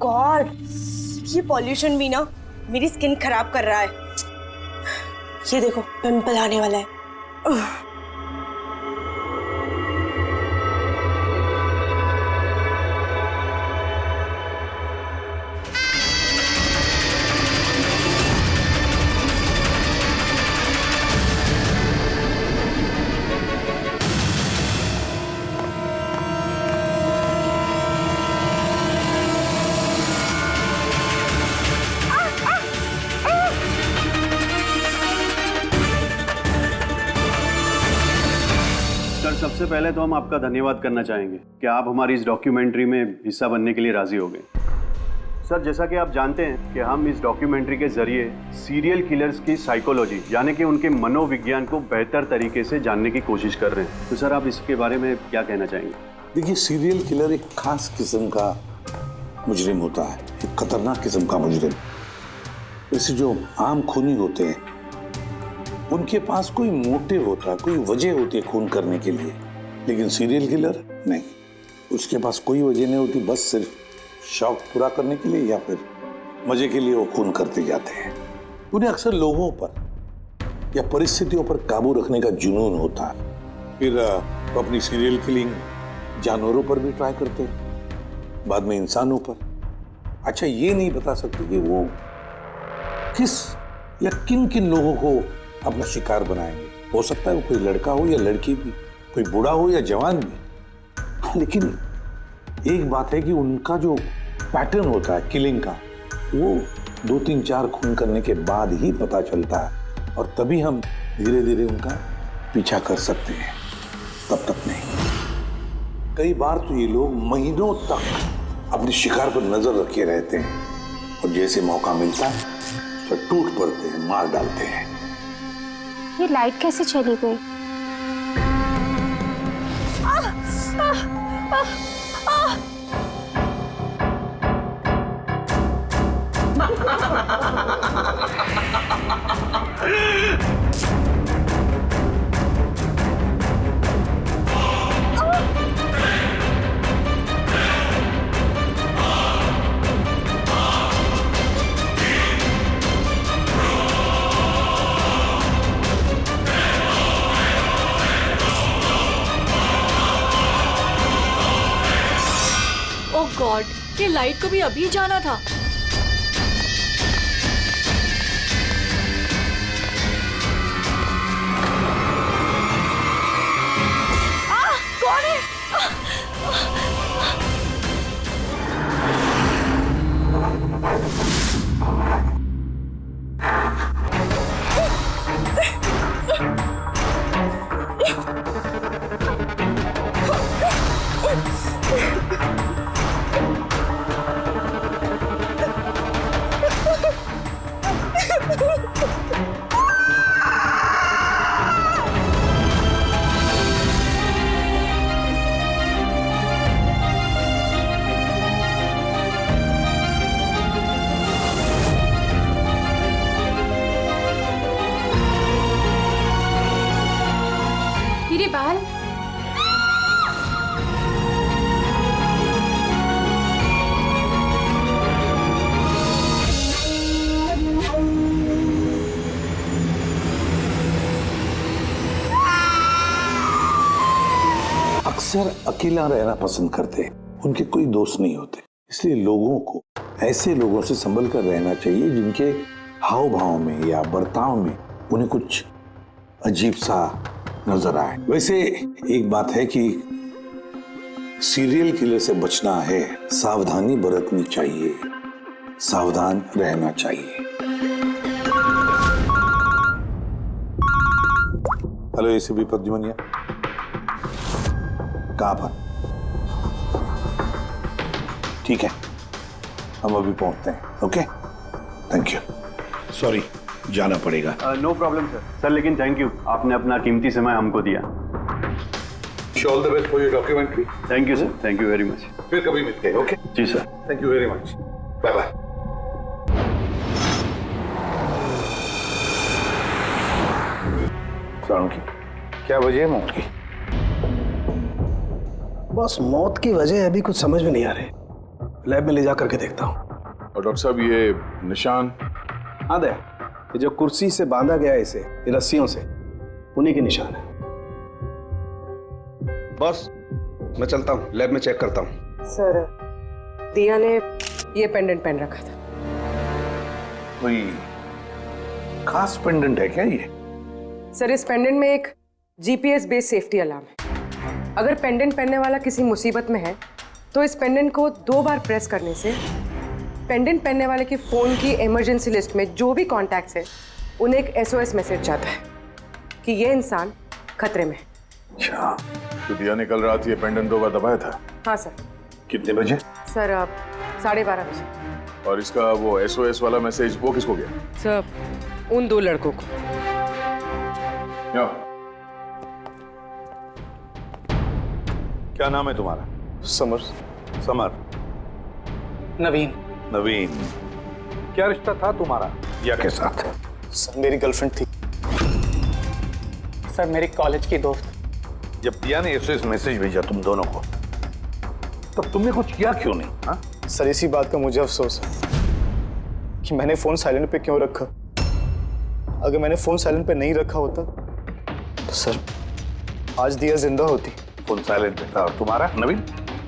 God, ये pollution भी ना मेरी स्किन खराब कर रहा है। ये देखो पिंपल आने वाला है। सर, सबसे पहले तो हम आपका धन्यवाद करना चाहेंगे कि आप हमारी इस डॉक्यूमेंट्री में हिस्सा बनने के लिए राजी हो गए। सर, जैसा कि आप जानते हैं कि हम इस डॉक्यूमेंट्री के जरिए सीरियल किलर्स की साइकोलॉजी यानी कि उनके मनोविज्ञान को बेहतर तरीके से जानने की कोशिश कर रहे हैं। तो सर, आप इसके बारे में क्या कहना चाहेंगे? देखिए, सीरियल किलर एक खास किस्म का मुजरिम होता है, एक खतरनाक किस्म का मुजरिम। वैसे जो आम खूनी होते हैं उनके पास कोई मोटिव होता है, कोई वजह होती है खून करने के लिए, लेकिन सीरियल किलर नहीं, उसके पास कोई वजह नहीं होती, बस सिर्फ शौक पूरा करने के लिए या फिर मजे के लिए वो खून करते जाते हैं। उन्हें अक्सर लोगों पर या परिस्थितियों पर काबू रखने का जुनून होता है। फिर वो अपनी सीरियल किलिंग जानवरों पर भी ट्राई करते हैं, बाद में इंसानों पर। अच्छा, ये नहीं बता सकते कि वो किस या किन किन लोगों को अपना शिकार बनाएंगे। हो सकता है वो कोई लड़का हो या लड़की भी, कोई बूढ़ा हो या जवान भी। लेकिन एक बात है कि उनका जो पैटर्न होता है किलिंग का, वो 2-3-4 खून करने के बाद ही पता चलता है, और तभी हम धीरे धीरे उनका पीछा कर सकते हैं, तब तक नहीं। कई बार तो ये लोग महीनों तक अपने शिकार पर नजर रखे रहते हैं, और जैसे मौका मिलता है तो टूट पड़ते हैं, मार डालते हैं। ये लाइट कैसे चली गई? ओह गॉड, ये लाइट को भी अभी जाना था। कौन है? मेरे बाल। अक्सर अकेला रहना पसंद करते हैं, उनके कोई दोस्त नहीं होते, इसलिए लोगों को ऐसे लोगों से संभल कर रहना चाहिए जिनके हाव भाव में या बर्ताव में उन्हें कुछ अजीब सा नजर आए। वैसे एक बात है कि सीरियल किलर से बचना है, सावधानी बरतनी चाहिए, सावधान रहना चाहिए। हेलो एसीपी प्रद्युमन, कहाँ पर? ठीक है, हम अभी पहुंचते हैं। Okay, thank you. सॉरी, जाना पड़ेगा। No problem sir. सर, लेकिन थैंक यू, आपने अपना कीमती समय हमको दिया। All the best for your documentary. Thank you sir, thank you very much. फिर कभी मिलते हैं। ओके जी sir, thank you very much, bye bye. क्या वजह है मौत की? बस मौत की वजह अभी कुछ समझ में नहीं आ रही। लैब में ले जा करके देखता हूँ। और डॉक्टर साहब ये निशान? हाँ दया, ये जो कुर्सी से बांधा गया है इसे, ये रस्सियों से, उन्हीं के निशान है। बॉस, मैं चलता हूँ, लैब में चेक करता हूँ। सर, दिया ने ये पेंडेंट पहन रखा था। कोई खास पेंडेंट है क्या ये? सर, इस पेंडेंट में एक जीपीएस बेस्ड सेफ्टी अलार्म है। अगर पेंडेंट पहनने वाला किसी मुसीबत में है तो इस पेंडेंट को 2 बार प्रेस करने से पेंडेंट पहनने वाले की फोन की इमरजेंसी लिस्ट में जो भी कॉन्टैक्ट्स है उन्हें एक SOS मैसेज जाता है कि ये इंसान खतरे में है। अच्छा, तो दिया ने कल रात ये पेंडेंट 2 बार दबाया था? हाँ सर। कितने बजे? सर, 12:30 बजे। और इसका वो SOS वाला मैसेज वो किसको गया? सर, उन 2 लड़कों को। क्या नाम है तुम्हारा? समर। समर। नवीन। नवीन। क्या रिश्ता था तुम्हारा दिया के साथ? सर, मेरी गर्लफ्रेंड थी। सर, मेरी कॉलेज की दोस्त। जब दिया ने SOS मैसेज भेजा तुम दोनों को, तब तुमने कुछ किया क्यों नहीं? हाँ? सर, इसी बात का मुझे अफसोस है कि मैंने फोन साइलेंट पे क्यों रखा। अगर मैंने फोन साइलेंट पे नहीं रखा होता तो सर आज दिया जिंदा होती। फोन साइलेंट पे था। और तुम्हारा नवीन,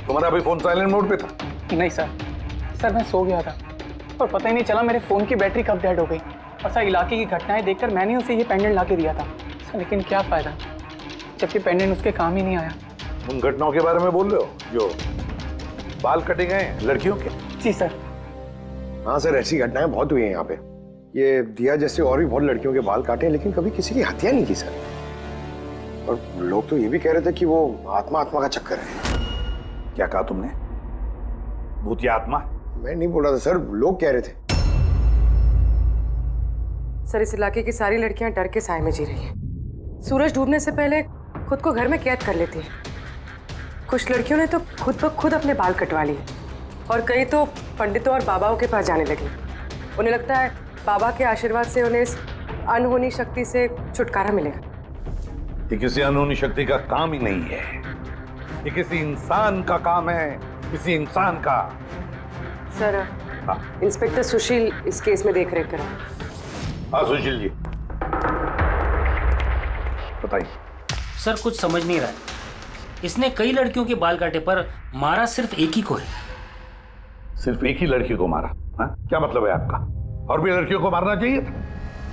तुम्हारा भी फोन साइलेंट मोड पे था? नहीं सर, मैं सो गया था और पता ही नहीं चला मेरे फोन की बैटरी कब डेड हो गई। और सर, इलाके की घटनाएं देखकर मैंने उसे ये पेंडेंट ला के दिया था सर, लेकिन क्या फायदा जबकि पेंडेंट उसके काम ही नहीं आया। उन घटनाओं के बारे में बोल रहे हो जो बाल कटे गए लड़कियों के? जी सर। हाँ सर, ऐसी घटनाएं बहुत हुई हैं यहाँ पे। ये दिया जैसे और भी बहुत लड़कियों के बाल काटे हैं, लेकिन कभी किसी की हत्या नहीं की सर। और लोग तो ये भी कह रहे थे कि वो आत्मा का चक्कर है। क्या कहा तुमने? भूत या आत्मा? मैं नहीं बोल रहा था सर, लोग कह रहे थे। सर, इस इलाके की सारी लड़कियां डर के साए में जी रही हैं। सूरज डूबने से पहले खुद को घर में कैद कर लेती हैं। कुछ लड़कियों ने तो खुद ब खुद अपने बाल कटवा लिए और कई तो पंडितों और बाबाओं के पास जाने लगी। उन्हें लगता है बाबा के आशीर्वाद से उन्हें इस अनहोनी शक्ति से छुटकारा मिलेगा। ये किसी अनहोनी शक्ति का काम ही नहीं है, ये किसी इंसान का काम है, किसी इंसान का। सर, इंस्पेक्टर सुशील इस केस में देख रेख कर रहे हैं। हाँ सुशील जी, बताइए। सर, कुछ समझ नहीं रहा है। इसने कई लड़कियों के बाल काटे पर मारा सिर्फ एक ही को है। सिर्फ एक ही लड़की को मारा? हा? क्या मतलब है आपका? और भी लड़कियों को मारना चाहिए था?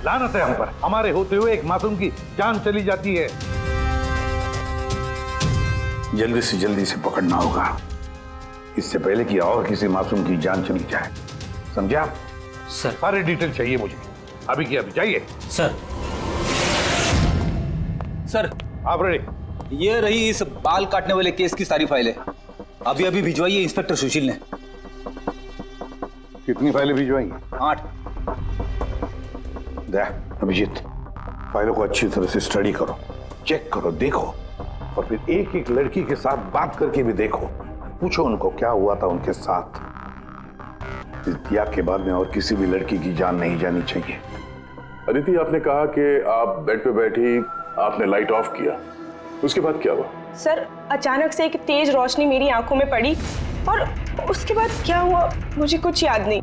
लानत है हम पर, हमारे होते हुए एक मासूम की जान चली जाती है। जल्दी से पकड़ना होगा, इससे पहले कि और किसी मासूम की जान चली जाए। समझे आप? सर, सारे डिटेल चाहिए मुझे, अभी की अभी चाहिए। सर। सर, आप रेडी? ये रही इस बाल काटने वाले केस की सारी फाइलें। अभी भिजवाइए इंस्पेक्टर सुशील ने। कितनी फाइलें भिजवाई? 8। अभिजीत, फाइलों को अच्छी तरह से स्टडी करो, चेक करो, देखो, और फिर एक एक लड़की के साथ बात करके भी देखो। पूछो उनको क्या हुआ था उनके साथ। इस दिया के बाद में और किसी भी लड़की की जान नहीं जानी चाहिए। अदिति, आपने कहा कि आप बेड पे बैठी, आपने लाइट ऑफ किया, उसके बाद क्या हुआ? सर, अचानक से एक तेज रोशनी मेरी आंखों में पड़ी और उसके बाद क्या हुआ मुझे कुछ याद नहीं।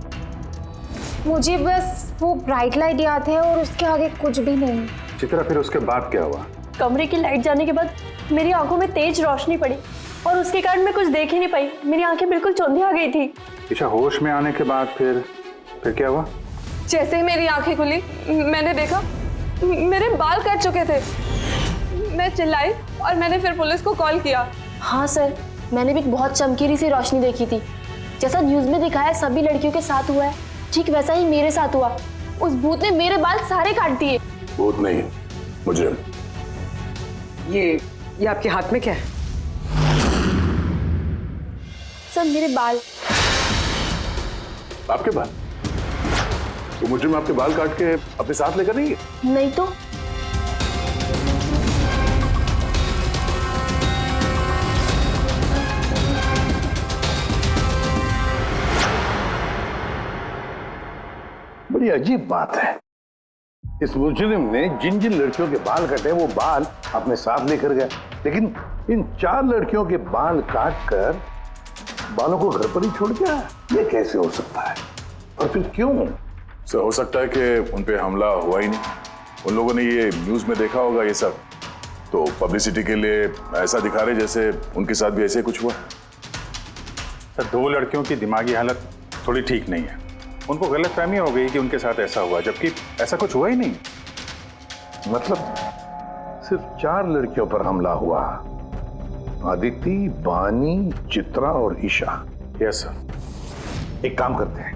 मुझे बस वो ब्राइट लाइट याद है और उसके आगे कुछ भी नहीं। चित्रा, फिर उसके बाद क्या हुआ? कमरे की लाइट जाने के बाद मेरी आंखों में तेज रोशनी पड़ी और उसके कारण मैं कुछ देख ही नहीं पाई। मेरी आंखें बिल्कुल चौंधी आ गई थी। ईशा, होश में आने के बाद फिर क्या हुआ? जैसे ही मेरी आंखें खुली मैंने देखा मेरे बाल कट चुके थे। मैं चिल्लाई और मैंने फिर पुलिस को कॉल किया। हाँ सर, मैंने भी बहुत चमकीली सी रोशनी देखी थी। जैसा न्यूज में दिखाया सभी लड़कियों के साथ हुआ है, ठीक वैसा ही मेरे साथ हुआ। उस भूत ने मेरे बाल सारे काट दिए। भूत नहीं, मुजरिम। ये आपके हाथ में क्या है? सर, मेरे बाल। आपके बाल? तो मुजरिम आपके बाल काट के अपने साथ लेकर नहीं गए? नहीं तो। बड़ी अजीब बात है, इस मुजरिम ने जिन जिन लड़कियों के बाल कटे वो बाल अपने साथ लेकर गया, लेकिन इन 4 लड़कियों के बाल काटकर बालों को घर पर ही छोड़ गया, ये कैसे हो सकता है? और फिर क्यों? सर हो सकता है कि उन पे हमला हुआ ही नहीं, उन लोगों ने ये न्यूज में देखा होगा ये सब, तो पब्लिसिटी के लिए ऐसा दिखा रहे जैसे उनके साथ भी ऐसे कुछ हुआ। सर 2 लड़कियों की दिमागी हालत थोड़ी ठीक नहीं है, उनको गलतफहमी हो गई कि उनके साथ ऐसा हुआ, जबकि ऐसा कुछ हुआ ही नहीं। मतलब सिर्फ 4 लड़कियों पर हमला हुआ, आदिति, बानी, चित्रा और ईशा। Yes sir. एक काम करते हैं,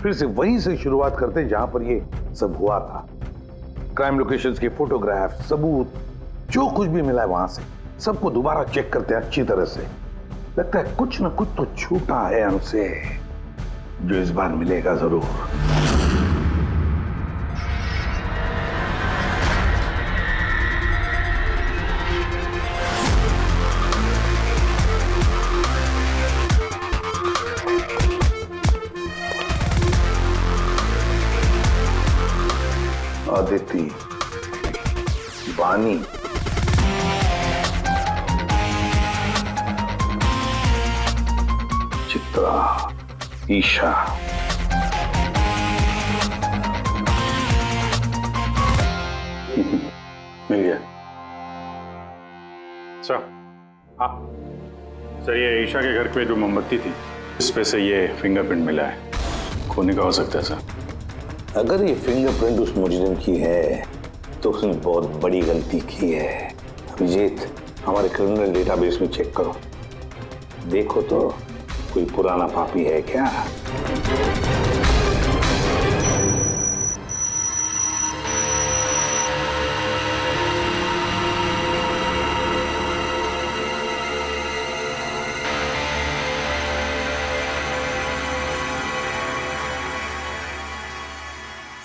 फिर से वहीं से शुरुआत करते हैं जहां पर ये सब हुआ था। क्राइम लोकेशंस के फोटोग्राफ, सबूत, जो कुछ भी मिला है वहां से सबको दोबारा चेक करते हैं अच्छी तरह से। लगता है कुछ ना कुछ तो छूटा है हमसे, जो इस बार मिलेगा जरूर। आदिति, बानी, चित्रा, ईशा, मिल गया सर। हाँ सर, ये ईशा के घर पे जो मोमबत्ती थी इस पे से ये फिंगरप्रिंट मिला है, खोने का हो सकता है सर। अगर ये फिंगरप्रिंट उस मुजरिम की है तो उसने बहुत बड़ी गलती की है। अभिजीत, हमारे क्रिमिनल डेटाबेस में चेक करो, देखो तो कोई पुराना पापी है क्या।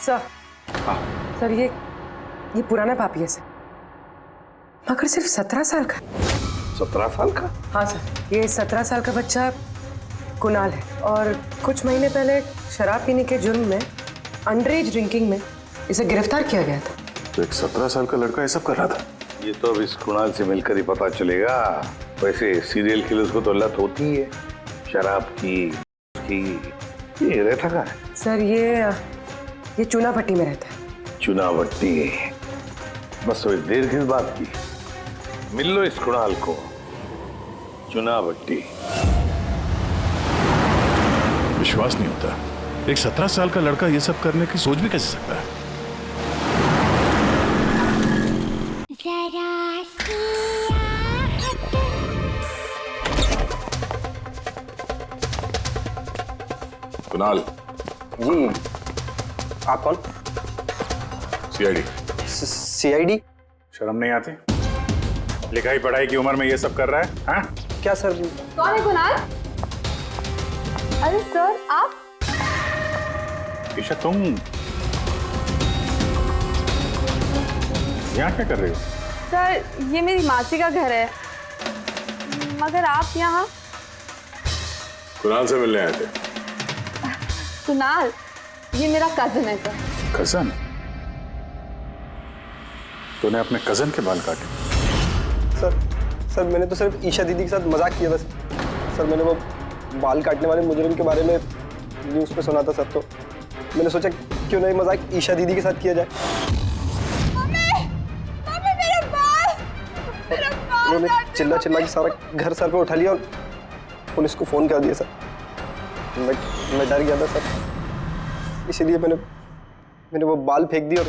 सर, सर ये पुराना पापी है सर, मगर सिर्फ 17 साल का। 17 साल का? हाँ सर, ये 17 साल का बच्चा कुणाल है और कुछ महीने पहले शराब पीने के जुर्म में, अंडर एज ड्रिंकिंग में इसे गिरफ्तार किया गया था। तो एक 17 साल का लड़का ये सब कर रहा था? ये तो अब इस कुणाल से मिलकर ही पता चलेगा। वैसे सीरियल किलर्स को तो लत होती है शराब की। ये रहता कहाँ है? सर ये चूनाभट्टी में रहता है। चूनाभट्टी? बस थोड़ी देर किस बात की, मिल लो इस कुणाल को। चूनाभट्टी। विश्वास नहीं होता, एक 17 साल का लड़का ये सब करने की सोच भी कैसे सकता है? कुणाल जी, आप कौन? सीआईडी। सीआईडी? शर्म नहीं आती? लिखाई पढ़ाई की उम्र में ये सब कर रहा है? हाँ? क्या सर? कौन है कुणाल? अरे सर आप? ईशा तुम यहाँ क्या कर रही हो? सर ये मेरी मासी का घर है, मगर आप यहाँ? कुणाल से मिलने आए थे। कुणाल ये मेरा कजिन है सर। कजन? तूने अपने कजन के बाल काटे? सर मैंने तो सिर्फ ईशा दीदी के साथ मजाक किया था सर। मैंने वो बाल काटने वाले मुजरिम के बारे में न्यूज़ पे सुना था सर, तो मैंने सोचा क्यों नहीं मजाक ईशा दीदी के साथ किया जाए। उन्होंने चिल्ला के सारा घर सर पे उठा लिया और पुलिस को फोन कर दिया सर। मैं डर गया था सर, इसीलिए मैंने वो बाल फेंक दी और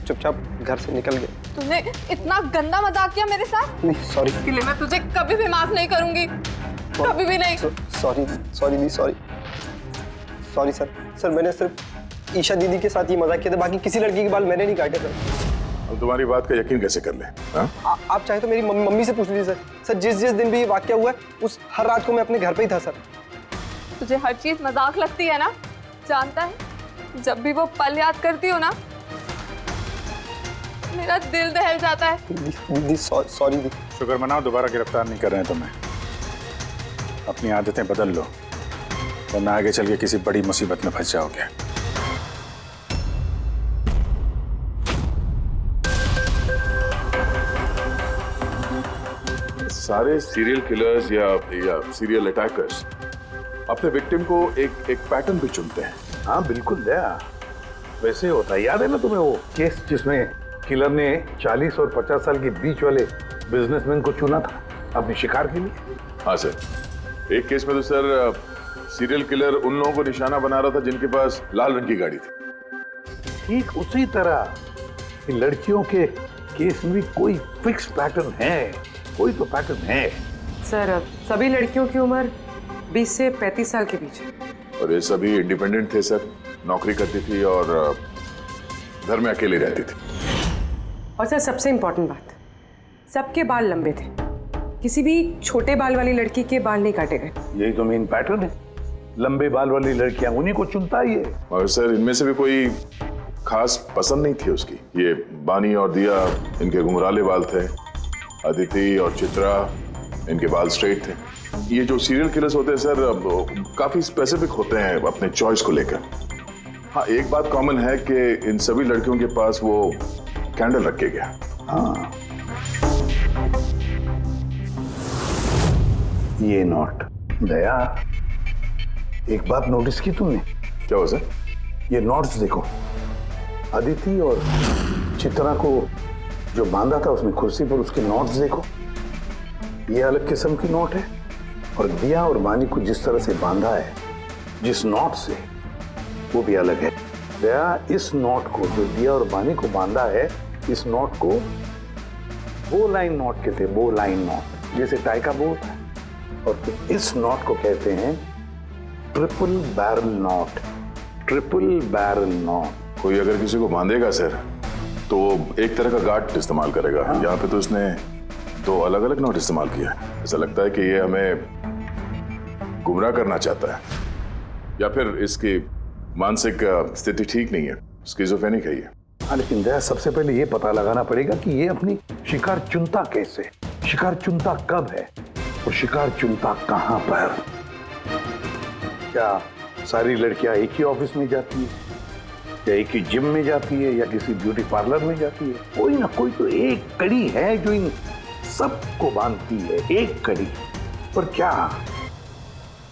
चुपचाप घर से निकल गया। तूने इतना गंदा मजाक किया मेरे साथ? नहीं सॉरी। इसके लिए मैं तुझे कभी भी माफ नहीं करूंगी, कभी भी नहीं। Sorry sir. मैंने सिर्फ ईशा दीदी के साथ ही मजाक किया था, बाकी किसी लड़की के बाल मैंने नहीं काटे सर। अब तुम्हारी बात का यकीन कैसे कर ले? आप चाहे तो मेरी मम्मी से पूछ लीजिए सर। जिस दिन भी ये वाकया हुआ है उस हर रात को मैं अपने घर पे ही था सर। तुझे हर चीज मजाक लगती है ना? जानता है जब भी वो पल याद करती हो ना मेरा दिल दहल जाता है। दीदी सॉरी दीदी। शुक्र मनाओ दोबारा गिरफ्तार नहीं कर रहे हैं तुम्हें। अपनी आदतें बदल लो वरना आगे चल के किसी बड़ी मुसीबत में फंस जाओगे। सारे सीरियल किलर्स या सीरियल अटैकर्स अपने विक्टिम को एक पैटर्न भी चुनते हैं। हाँ बिल्कुल दया, वैसे होता है। याद है ना तुम्हें वो केस जिसमें किलर ने 40 और 50 साल के बीच वाले बिजनेसमैन को चुना था अपने शिकार के लिए? हाँ सर, एक केस में तो सर सीरियल किलर उन लोगों को निशाना बना रहा था जिनके पास लाल रंग की गाड़ी थी। ठीक उसी तरह लड़कियों के केस में भी कोई फिक्स पैटर्न है, कोई तो पैटर्न है। सर सभी लड़कियों की उम्र 20 से 35 साल के बीच है। और ये सभी इंडिपेंडेंट थे सर, नौकरी करती थी और घर में अकेले रहती थी। और सर सबसे इम्पोर्टेंट बात, सबके बाल लंबे थे, किसी भी छोटे बाल वाली लड़की के बाल नहीं काटे गए। यही तो मेन पैटर्न है, लंबे बाल वाली लड़कियां उन्हीं को चुनता है ये। और सर इनमें से भी कोई खास पसंद नहीं थी उसकी। ये बानी और दिया, इनके घुंघराले बाल थे। अदिति और चित्रा, इनके बाल स्ट्रेट थे। ये जो सीरियल किलर्स होते हैं सर काफी स्पेसिफिक होते हैं अपने चॉइस को लेकर। हाँ, एक बात कॉमन है कि इन सभी लड़कियों के पास वो कैंडल रख के गया। हाँ, ये नोट दया, एक बात नोटिस की तुमने? क्या हो सर? ये नोट्स देखो, अदिति और चित्रा को जो बांधा था उसमें कुर्सी पर, उसके नोट्स देखो, ये अलग किस्म की नोट है। और दिया और बानी को जिस तरह से बांधा है जिस नोट से, वो भी अलग है। दया, इस नोट को जो दिया और बानी को बांधा है, इस नोट को बो लाइन नोट कहते हैं, बो लाइन नोट, जैसे टाई का बो होता है। और इस नोट को कहते हैं triple barrel note, triple barrel note. कोई अगर किसी को बांधेगा सर तो एक तरह का गार्ड इस्तेमाल करेगा। हाँ। यहाँ पे तो इसने दो अलग अलग नोट इस्तेमाल किया। ऐसा लगता है कि ये हमें गुमराह करना चाहता है, या फिर इसकी मानसिक स्थिति ठीक नहीं है, स्किज़ोफ्रेनिक है ये। हाँ, लेकिन दया, सबसे पहले ये पता लगाना पड़ेगा कि ये अपनी शिकार चुनता कैसे, शिकार चुनता कब है और शिकार चुनता कहाँ पर। क्या सारी लड़कियां एक ही ऑफिस में जाती है, या एक ही जिम में जाती है, या किसी ब्यूटी पार्लर में जाती है? कोई ना कोई तो एक कड़ी है जो इन सबको बांधती है, एक कड़ी। पर क्या?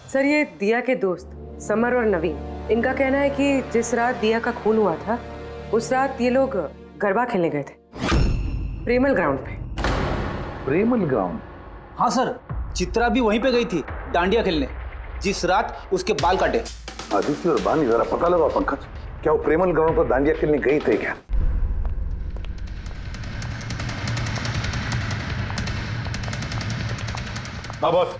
सर ये दिया के दोस्त समर और नवीन, इनका कहना है कि जिस रात दिया का खून हुआ था उस रात ये लोग गरबा खेलने गए थे प्रेमल ग्राउंड पे। प्रेमल ग्राउंड? हाँ सर, चित्रा भी वहीं पे गई थी डांडिया खेलने जिस रात उसके बाल काटे। आदित्य और बानी, जरा पता लगा पंकज, क्या वो प्रेमल ग्राउंड पर डांडिया खेलने गई थे क्या? हाँ बॉस,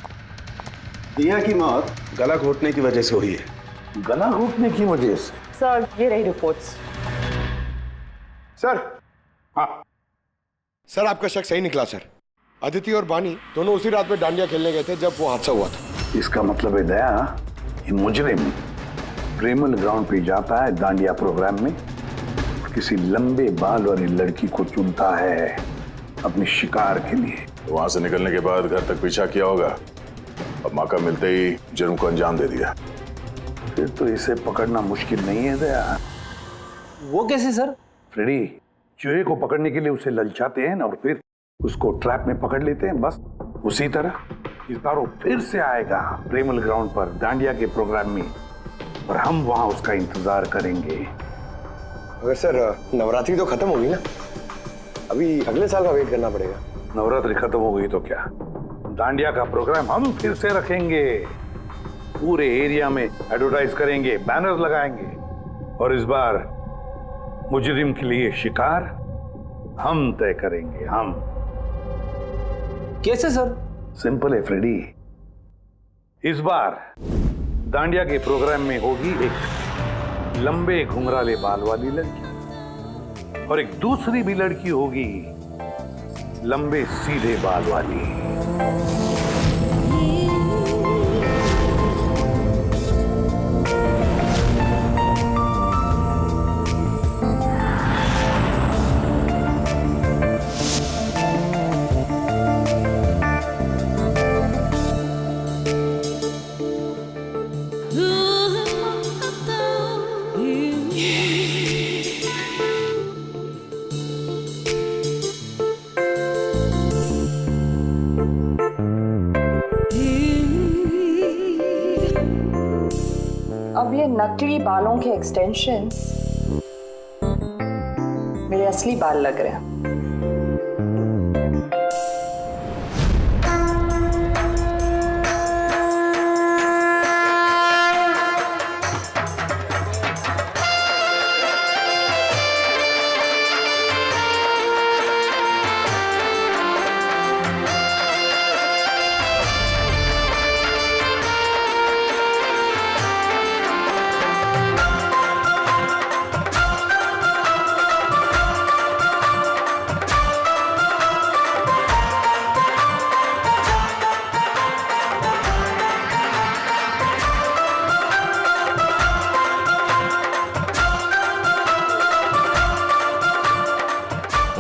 दिया की मौत गला घोटने की वजह से हुई है। गला घोटने की वजह से? सर ये रही रिपोर्ट्स। सर, हाँ सर, आपका शक सही निकला सर। अदिति और बानी दोनों उसी रात में डांडिया खेलने गए थे जब वो हादसा हुआ था। इसका मतलब है दया, ये मुजरिम प्रेमल ग्राउंड पे जाता है डांडिया प्रोग्राम में, किसी लंबे बाल वाली लड़की को चुनता है अपने शिकार के लिए। वहां से निकलने के बाद घर तक पीछा किया होगा, अब मौका मिलते ही जुर्म को अंजाम दे दिया। फिर तो इसे पकड़ना मुश्किल नहीं है दया। वो कैसे सर? फ्रेडी, चूहे को पकड़ने के लिए उसे ललचाते हैं ना, और फिर उसको ट्रैप में पकड़ लेते हैं, बस उसी तरह इस बार वो फिर से आएगा प्रेमल ग्राउंड पर डांडिया के प्रोग्राम में, और हम वहां उसका इंतजार करेंगे। अगर सर नवरात्रि तो खत्म होगी ना, अभी अगले साल का वेट करना पड़ेगा। नवरात्रि खत्म हो गई तो क्या, डांडिया का प्रोग्राम हम फिर से रखेंगे, पूरे एरिया में एडवर्टाइज करेंगे, बैनर लगाएंगे, और इस बार मुजरिम के लिए शिकार हम तय करेंगे। हम कैसे सर? सिंपल है फ्रेडी, इस बार डांडिया के प्रोग्राम में होगी एक लंबे घुंघराले बाल वाली लड़की, और एक दूसरी भी लड़की होगी लंबे सीधे बाल वाली। नकली बालों के एक्सटेंशंस मेरे असली बाल लग रहे हैं।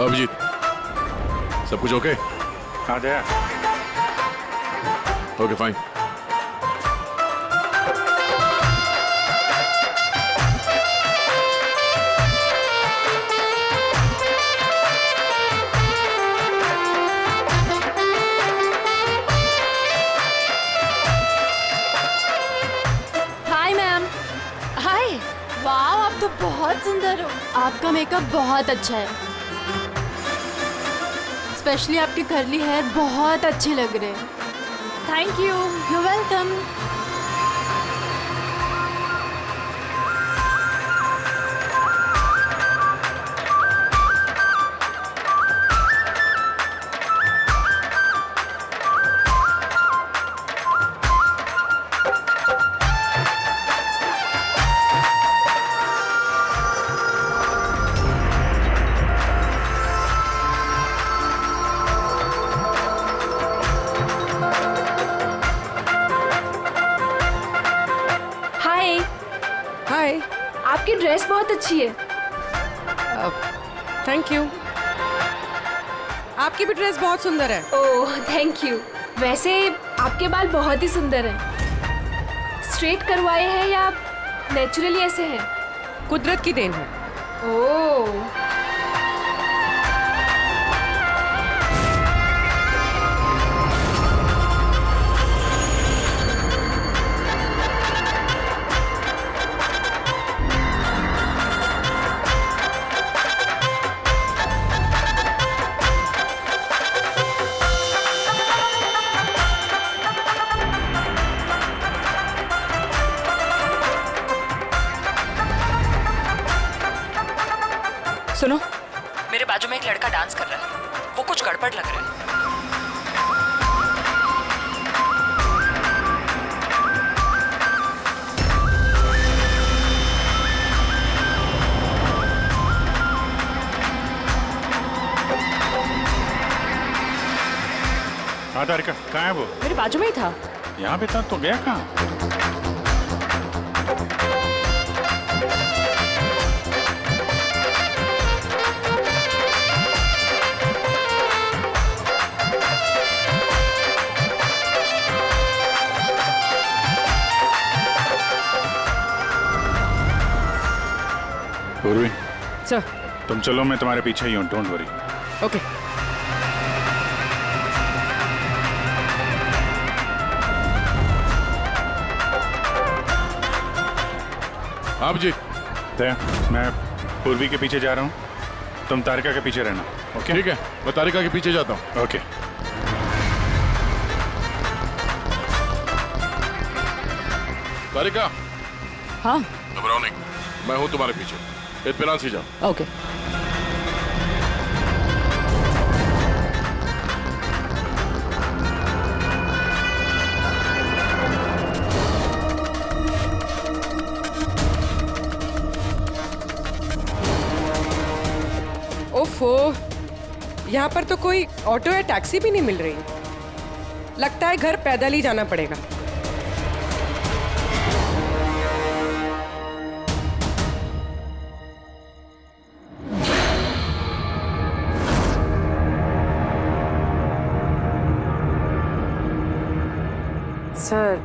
अभिजीत, सब कुछ ओके? हाँ Jaya. Okay fine. Hi ma'am. Hi. वाह, आप तो बहुत सुंदर हो। आपका मेकअप बहुत अच्छा है, स्पेशली आपके कर्ली हेयर बहुत अच्छे लग रहे हैं। Thank you. You welcome. Hi. आपकी ड्रेस बहुत अच्छी है। Thank you. आपकी भी ड्रेस बहुत सुंदर है। Oh thank you. वैसे आपके बाल बहुत ही सुंदर हैं। स्ट्रेट करवाए हैं या नेचुरली ऐसे हैं? कुदरत की देन है। ओह। सुनो, मेरे बाजू में एक लड़का डांस कर रहा है, वो कुछ गड़बड़ लग रहा है। हाँ तारिका, कहाँ है वो? मेरे बाजू में ही था। यहाँ पे था तो गया कहाँ? पूर्वी, सर। तुम चलो, मैं तुम्हारे पीछे ही हूँ, डोंट वरी। ओके। आप जी। मैं पूर्वी के पीछे जा रहा हूँ, तुम तारिका के पीछे रहना। ओके? ठीक है, मैं तारिका के पीछे जाता हूँ। ओके। तारिका। हाँ। घबराओ नहीं, मैं हूँ तुम्हारे पीछे, इत्मीनान से जाओ। ओके। ओफो, यहाँ पर तो कोई ऑटो या टैक्सी भी नहीं मिल रही। लगता है घर पैदल ही जाना पड़ेगा। सर,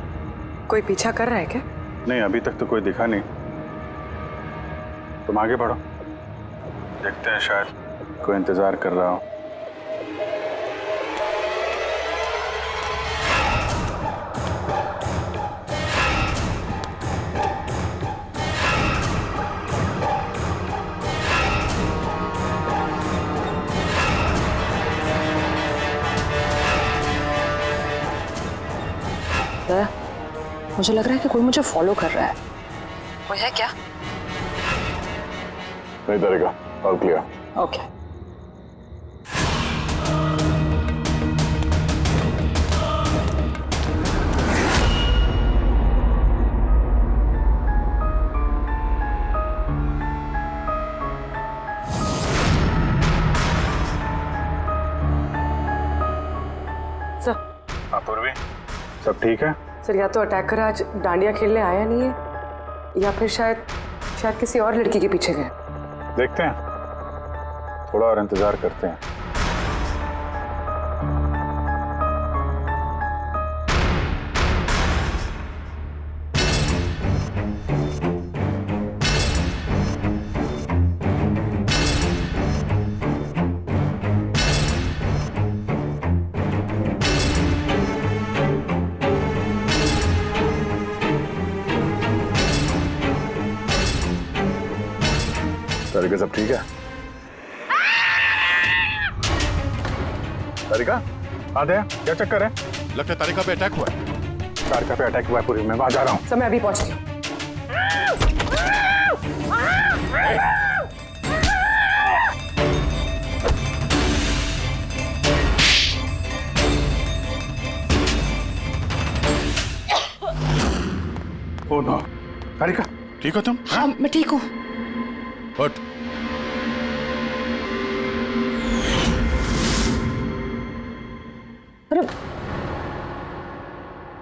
कोई पीछा कर रहा है क्या? नहीं, अभी तक तो कोई दिखा नहीं। तुम आगे बढ़ो, देखते हैं, शायद कोई इंतजार कर रहा हो। मुझे लग रहा है कि कोई मुझे फॉलो कर रहा है। कोई है क्या? नहीं डरेगा, ऑल क्लियर। ओके। हाँ पूर्वी, सब ठीक है? सर या तो अटैकर आज डांडिया खेलने आया नहीं है या फिर शायद किसी और लड़की के पीछे गए। देखते हैं, थोड़ा और इंतजार करते हैं। तारिका सब ठीक है? तारिका आते हैं, क्या चक्कर है? लगता है तारिका पे अटैक हुआ है। तारिका पे अटैक हुआ है पूरी, मैं वहां जा रहा हूँ। सर मैं अभी पहुंचती हूँ। ओ नो, तारिका ठीक हो तुम? हाँ मैं ठीक हूँ। बट अरे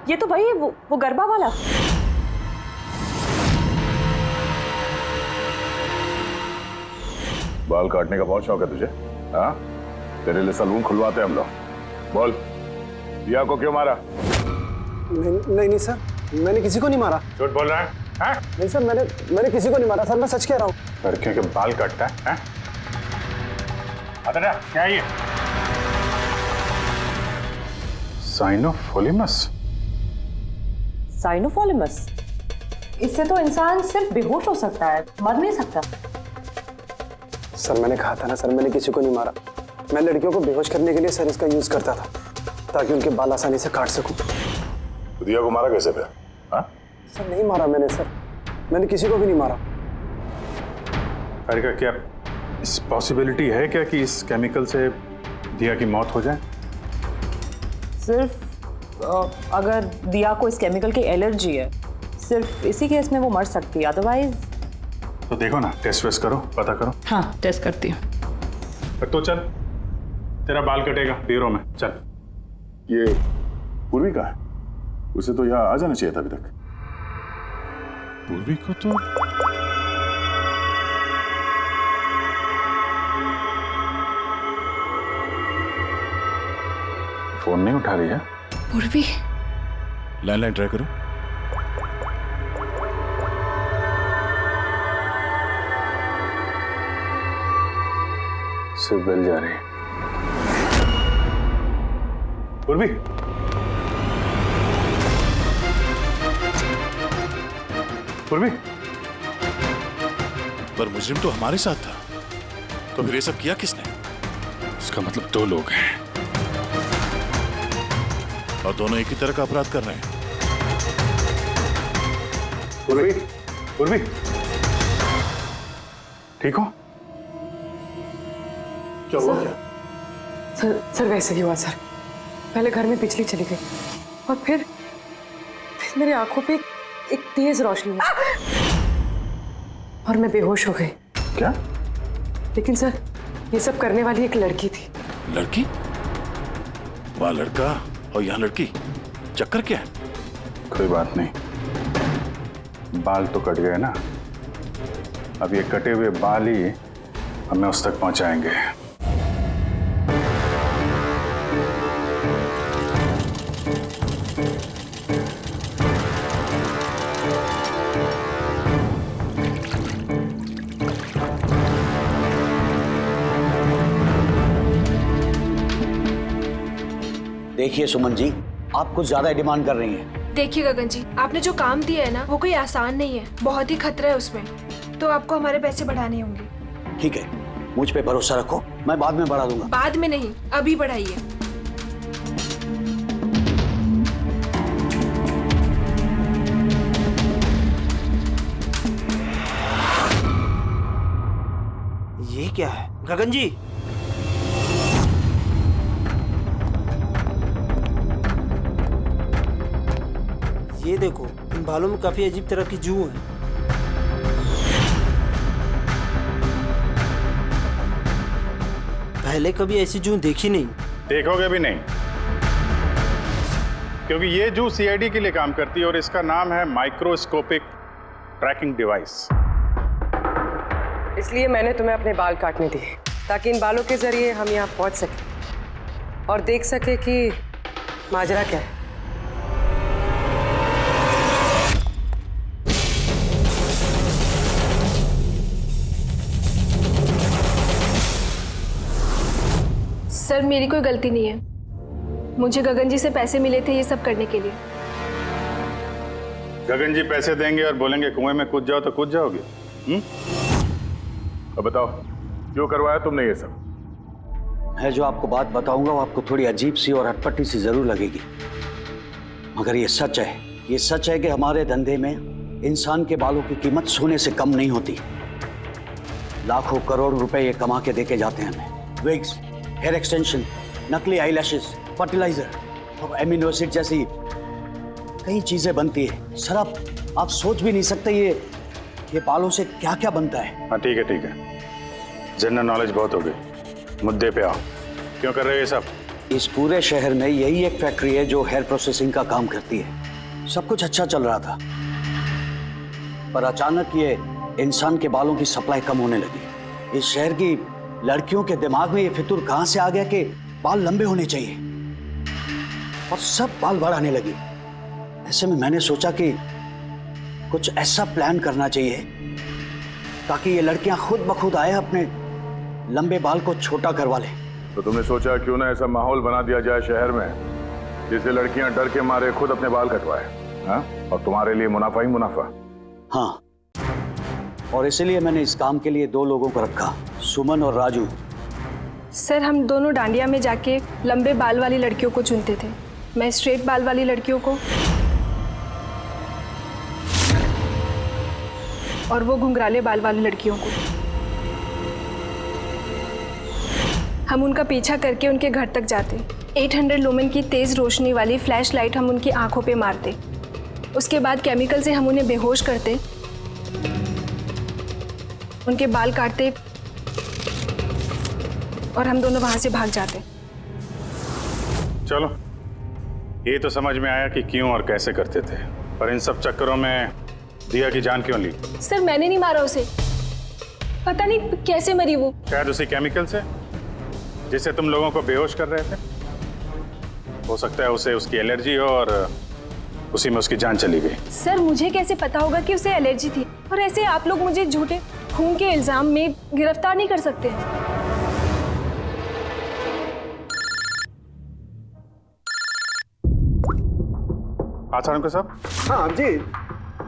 ये तो भाई वो गरबा वाला। बाल काटने का बहुत शौक है तुझे? हाँ, तेरे लिए सलून खुलवाते हैं हम लोग। बोल, दिया को क्यों मारा? नहीं सर, मैंने किसी को नहीं मारा। झूठ बोल रहा है? हाँ? नहीं सर, मैंने किसी को नहीं मारा सर, मैं सच कह रहा हूँ। लड़कियों के बाल काटता है? हाँ? क्या है ये? साइनोफोलिमस? साइनोफोलिमस? इससे तो इंसान सिर्फ बेहोश हो सकता है, मर नहीं सकता। सर मैंने कहा था ना सर, मैंने किसी को नहीं मारा। मैं लड़कियों को बेहोश करने के लिए सर इसका यूज करता था ताकि उनके बाल आसानी से काट सकूं। तो दिया को मारा कैसे फिर? हाँ? सर नहीं मारा मैंने सर, मैंने किसी को भी नहीं मारा। तारिका क्या इस पॉसिबिलिटी है क्या कि इस केमिकल से दिया की मौत हो जाए? सिर्फ अगर दिया को इस केमिकल की एलर्जी है, सिर्फ इसी केस में वो मर सकती है, अदरवाइज। तो देखो ना, टेस्ट वेस्ट करो, पता करो। हाँ टेस्ट करती हूँ। तो चल, तेरा बाल कटेगा ब्यूरो में, चल। ये पूर्वी का है, उसे तो यहाँ आ जाना चाहिए था अभी तक। पूर्वी को तो फोन नहीं उठा रही है। पूर्वी, लैंडलाइन ट्राई करो। सिर्फ बेल जा रही है। पूर्वी, पूर्वी। पर मुजरिम तो हमारे साथ था, तो फिर ये सब किया किसने? इसका मतलब दो लोग हैं और दोनों एक ही तरह का अपराध कर रहे हैं। पूर्वी, पूर्वी, ठीक हो? क्या हुआ क्या? सर वैसे ही हुआ सर। पहले घर में बिजली चली गई और फिर मेरी आंखों पे एक तेज रोशनी आई और मैं बेहोश हो गई। क्या? लेकिन सर ये सब करने वाली एक लड़की थी। लड़की? वहाँ लड़का और यहाँ लड़की, चक्कर क्या है? कोई बात नहीं, बाल तो कट गए ना, अब ये कटे हुए बाल ही हमें उस तक पहुंचाएंगे। देखिए सुमन जी, आप कुछ ज्यादा डिमांड कर रही हैं। देखिए गगन जी, आपने जो काम दिया है ना, वो कोई आसान नहीं है, बहुत ही खतरा है उसमें, तो आपको हमारे पैसे बढ़ाने होंगे। ठीक है, मुझ पे भरोसा रखो, मैं बाद में बढ़ा दूंगा। बाद में नहीं, अभी बढ़ाइए। ये क्या है गगन जी? ये देखो, इन बालों में काफी अजीब तरह की जू है। पहले कभी ऐसी जू देखी नहीं। देखोगे भी नहीं, क्योंकि ये जू सीआईडी के लिए काम करती है और इसका नाम है माइक्रोस्कोपिक ट्रैकिंग डिवाइस। इसलिए मैंने तुम्हें अपने बाल काटने दिए, ताकि इन बालों के जरिए हम यहाँ पहुँच सके और देख सके कि माजरा क्या है। सर मेरी कोई गलती नहीं है, मुझे गगन जी से पैसे मिले थे ये सब करने के लिए। गगन जी पैसे देंगे और बोलेंगे कुएं में कूद जाओ तो कूद जाओगे? अब बताओ क्यों करवाया तुमने ये सब? मैं जो आपको बात बताऊंगा वो आपको थोड़ी अजीब सी और अटपटी सी जरूर लगेगी, मगर ये सच है। ये सच है कि हमारे धंधे में इंसान के बालों की कीमत सोने से कम नहीं होती। लाखों करोड़ रुपए ये कमा के देके जाते हैं हमें। विग्स, हेयर एक्सटेंशन, नकली आईलैशेस, फर्टिलाइजर और एमिनो एसिड जैसी कई चीजें बनती है। सर आप सोच भी नहीं सकते ये बालों से क्या क्या बनता है। हाँ ठीक है, जनरल नॉलेज बहुत हो गई, मुद्दे पे आओ। क्यों कर रहे हो ये सब? इस पूरे शहर में यही एक फैक्ट्री है जो हेयर प्रोसेसिंग का काम करती है। सब कुछ अच्छा चल रहा था, पर अचानक ये इंसान के बालों की सप्लाई कम होने लगी। इस शहर की लड़कियों के दिमाग में ये फितूर कहां से आ गया कि बाल लंबे होने चाहिए, और सब बाल बढ़ाने लगी। ऐसे में मैंने सोचा कि कुछ ऐसा प्लान करना चाहिए ताकि ये लड़कियां खुद ब खुद आए अपने लंबे बाल को छोटा करवा लें। तो तुमने सोचा क्यों ना ऐसा माहौल बना दिया जाए शहर में जिससे लड़कियां डर के मारे खुद अपने बाल कटवाए, हाँ? और तुम्हारे लिए मुनाफा ही मुनाफा। हाँ, और इसीलिए मैंने इस काम के लिए 2 लोगों को रखा, सुमन और राजू। सर हम दोनों डांडिया में जाके लंबे बाल वाली लड़कियों को चुनते थे। मैं स्ट्रेट बाल वाली लड़कियों को और वो घुंघराले बाल वाली लड़कियों को। हम उनका पीछा करके उनके घर तक जाते। 800 लुमेन की तेज रोशनी वाली फ्लैश लाइट हम उनकी आंखों पे मारते। उसके बाद केमिकल से हम उन्हें बेहोश करते, उनके बाल काटते और हम दोनों वहां से भाग जाते। चलो, ये तो समझ में आया कि क्यों और कैसे करते थे, पर इन सब चक्करों में दिया की जान क्यों ली? सर मैंने नहीं मारा उसे, पता नहीं कैसे मरी वो। शायद उसी केमिकल से जिससे तुम लोगों को बेहोश कर रहे थे। हो सकता है उसे उसकी एलर्जी हो और उसी में उसकी जान चली गई। सर मुझे कैसे पता होगा कि उसे एलर्जी थी? और ऐसे आप लोग मुझे झूठे खून के इल्जाम में गिरफ्तार नहीं कर सकते। हाँ साहब। हाँ जी,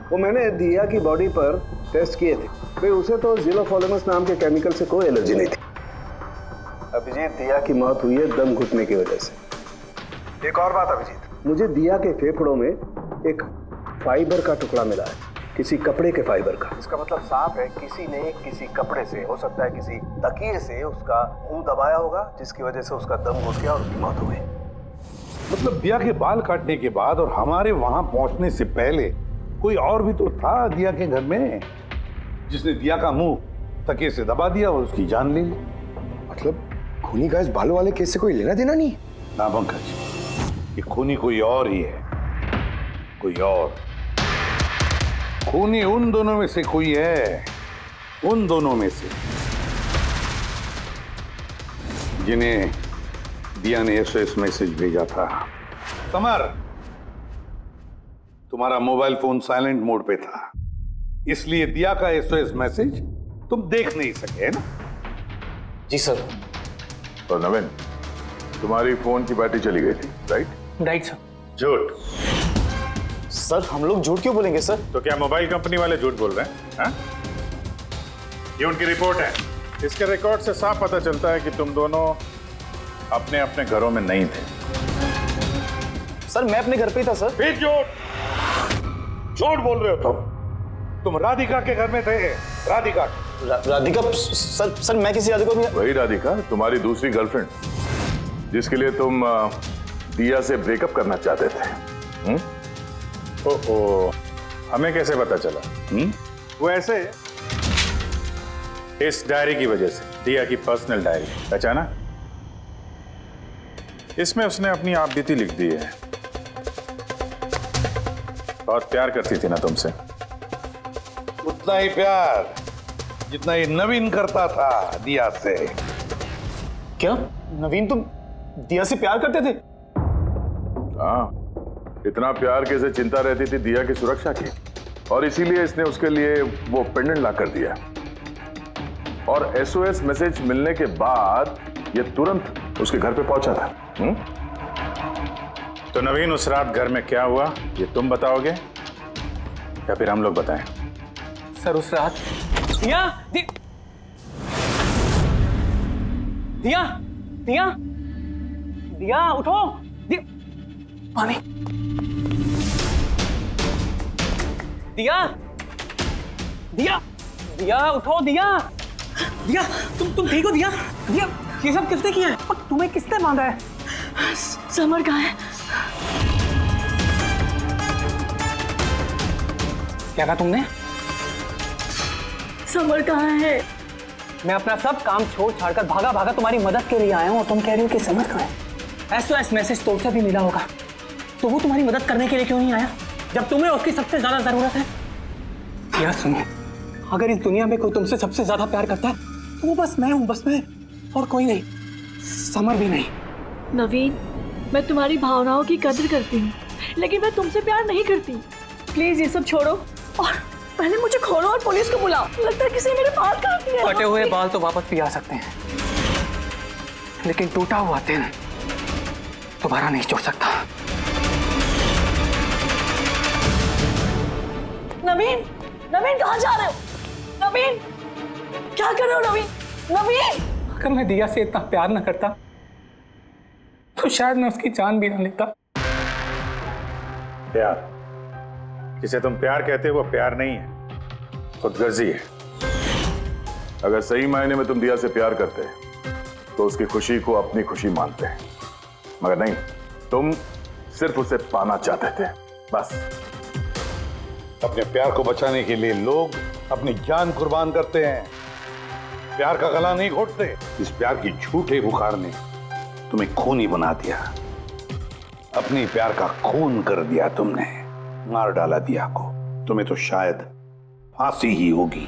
वो मैंने दिया की बॉडी पर टेस्ट किए थे, भाई उसे तो ज़िलोफोलेमस नाम के केमिकल से कोई एलर्जी नहीं थी। अभिजीत, दिया की मौत हुई है दम घुटने की वजह से। एक और बात अभिजीत, मुझे दिया के फेफड़ों में एक फाइबर का टुकड़ा मिला है, किसी कपड़े के फाइबर का। इसका मतलब साफ है किसी ने किसी कपड़े से, हो सकता है किसी तकिए से उसका मुंह दबाया होगा, जिसकी वजह से उसका दम घुट गया और उसकी मौत हो गई। मतलब दिया के बाल काटने के बाद और हमारे वहां पहुंचने से पहले कोई और भी तो था दिया के घर में, जिसने दिया का मुंह तकिए से दबा दिया और उसकी जान ले ली। मतलब खूनी का इस बालों वाले केस से कोई लेना देना नहीं? ना पंकज, ये खूनी कोई और ही है, कोई और। खूनी उन दोनों में से कोई है, उन दोनों में से जिन्हें दिया ने एसओएस मैसेज भेजा था। समर, तुम्हारा मोबाइल फोन साइलेंट मोड पे था, इसलिए दिया का एसओएस मैसेज तुम देख नहीं सके, है ना? जी सर। और नवीन, तुम्हारी फोन की बैटरी चली गई थी, राइट? Right sir. झूठ। सर हम लोग झूठ क्यों बोलेंगे सर? तो क्या मोबाइल कंपनी वाले झूठ बोल रहे हैं? हाँ? ये उनकी रिपोर्ट है। इसके रिकॉर्ड से साफ पता चलता है कि तुम दोनों अपने अपने घरों में नहीं थे। सर मैं अपने घर पे ही था सर। फिर झूठ बोल रहे हो तुम राधिका के घर में थे। राधिका राधिका सर मैं किसी राधिका भी... वही राधिका, तुम्हारी दूसरी गर्लफ्रेंड, जिसके लिए तुम दिया से ब्रेकअप करना चाहते थे। ओह, हमें कैसे पता चला? वो ऐसे, इस डायरी की वजह से, दिया की पर्सनल डायरी, पहचाना? इसमें उसने अपनी आप बीती लिख दी है। बहुत प्यार करती थी ना तुमसे। उतना ही प्यार जितना ये नवीन करता था दिया से। क्या नवीन तुम दिया से प्यार करते थे? हाँ, इतना प्यार कि इसे चिंता रहती थी दिया की सुरक्षा की, और इसीलिए इसने उसके लिए वो पेंडेंट ला कर दिया। और SOS मैसेज मिलने के बाद ये तुरंत उसके घर पे पहुंचा था। तो नवीन, उस रात घर में क्या हुआ ये तुम बताओगे या फिर हम लोग बताएं? सर उस रात दिया दिया दिया दिया उठो, पानी, दिया दिया दिया उठो, दिया दिया तुम ठीक हो? दिया दिया ये सब किसने किया है और तुम्हें किसने बांधा है? समर कहाँ है? क्या कहा तुमने? समर कहाँ है? मैं अपना सब काम छोड़ छाड़कर भागा भागा तुम्हारी मदद के लिए आया हूँ और तुम कह रही हो कि समर कहाँ है? SOS मैसेज तो उसे भी मिला होगा, तो वो तुम्हारी मदद करने के लिए क्यों नहीं आया जब तुम्हें उसकी सबसे ज्यादा जरूरत है? यार सुनो, अगर इस दुनिया में कोई तुमसे सबसे ज्यादा प्यार करता है तो वो बस मैं हूँ, बस मैं, और कोई नहीं, समर भी नहीं। नवीन, मैं तुम्हारी भावनाओं की कदर करती हूँ, लेकिन मैं तुमसे प्यार नहीं करती। प्लीज ये सब छोड़ो और पहले मुझे खोलो और पुलिस को बुलाओ। लगता है किसी ने मेरे बाल काट दिए। कटे हुए बाल तो वापस भी आ सकते हैं, लेकिन टूटा हुआ दिल दोबारा नहीं जोड़ सकता। नवीन, नवीन कहाँ जा रहे हो? नवीन, क्या कर रहे हो नवीन? नवीन, अगर मैं दिया से इतना प्यार न करता तो शायद मैं उसकी जान भी ना लेता। प्यार, जिसे तुम प्यार कहते हो वो प्यार नहीं है, खुदगर्जी है। अगर सही मायने में तुम दिया से प्यार करते तो उसकी खुशी को अपनी खुशी मानते, मगर नहीं, तुम सिर्फ उसे पाना चाहते थे, बस। अपने प्यार को बचाने के लिए लोग अपनी जान कुर्बान करते हैं, प्यार का गला नहीं घोटते। इस प्यार की झूठे बुखार ने तुम्हें खूनी बना दिया, अपनी प्यार का खून कर दिया तुमने, मार डाला दिया को। तुम्हें तो शायद फांसी ही होगी।